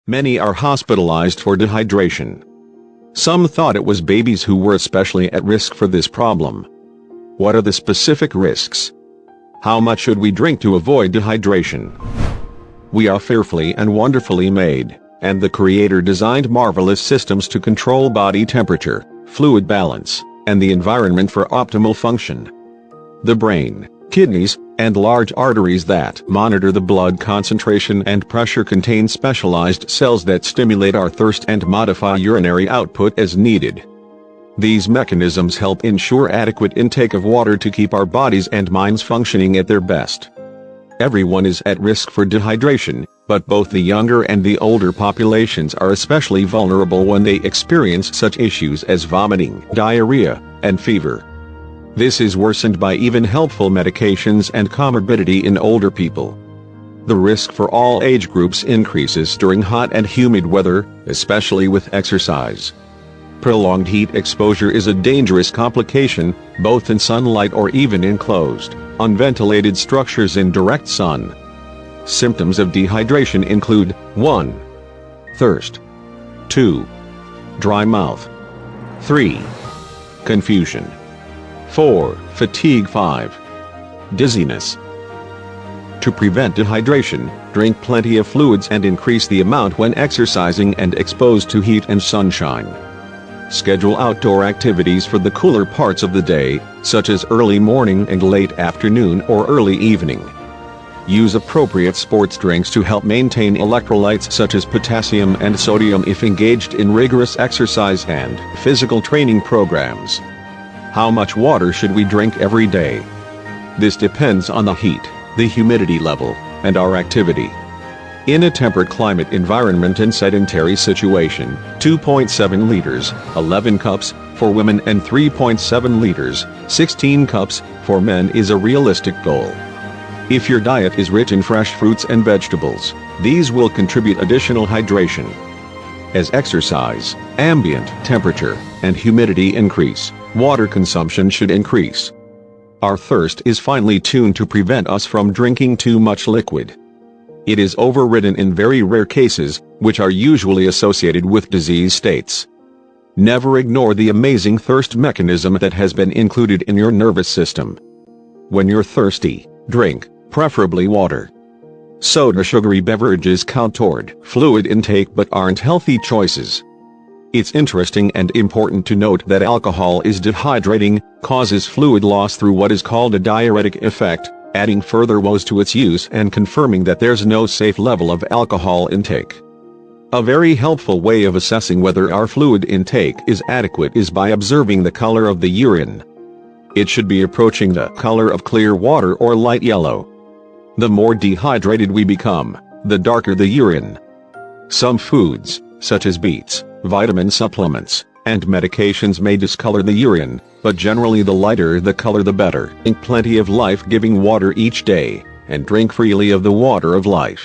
Many are hospitalized for dehydration. Some thought it was babies who were especially at risk for this problem. What are the specific risks? How much should we drink to avoid dehydration? We are fearfully and wonderfully made, and the Creator designed marvelous systems to control body temperature, fluid balance, and the environment for optimal function. The brain, kidneys, and large arteries that monitor the blood concentration and pressure contain specialized cells that stimulate our thirst and modify urinary output as needed. These mechanisms help ensure adequate intake of water to keep our bodies and minds functioning at their best. Everyone is at risk for dehydration, but both the younger and the older populations are especially vulnerable when they experience such issues as vomiting, diarrhea, and fever. This is worsened by even helpful medications and comorbidity in older people. The risk for all age groups increases during hot and humid weather, especially with exercise. Prolonged heat exposure is a dangerous complication, both in sunlight or even in closed, unventilated structures in direct sun. Symptoms of dehydration include 1. Thirst. 2. Dry mouth. 3. Confusion. 4. Fatigue. 5. Dizziness. To prevent dehydration, drink plenty of fluids and increase the amount when exercising and exposed to heat and sunshine. Schedule outdoor activities for the cooler parts of the day, such as early morning and late afternoon or early evening. Use appropriate sports drinks to help maintain electrolytes such as potassium and sodium if engaged in rigorous exercise and physical training programs. How much water should we drink every day? This depends on the heat, the humidity level, and our activity. In a temperate climate environment and sedentary situation, 2.7 liters, 11 cups, for women and 3.7 liters, 16 cups, for men is a realistic goal. If your diet is rich in fresh fruits and vegetables, these will contribute additional hydration. As exercise, ambient temperature, and humidity increase, water consumption should increase. Our thirst is finely tuned to prevent us from drinking too much liquid. It is overridden in very rare cases, which are usually associated with disease states. Never ignore the amazing thirst mechanism that has been included in your nervous system. When you're thirsty, drink, preferably water. Soda sugary beverages count toward fluid intake but aren't healthy choices. It's interesting and important to note that alcohol is dehydrating, causes fluid loss through what is called a diuretic effect, adding further woes to its use and confirming that there's no safe level of alcohol intake. A very helpful way of assessing whether our fluid intake is adequate is by observing the color of the urine. It should be approaching the color of clear water or light yellow. The more dehydrated we become, the darker the urine. Some foods, such as beets, vitamin supplements, and medications may discolor the urine, but generally the lighter the color the better. Drink plenty of life-giving water each day, and drink freely of the water of life.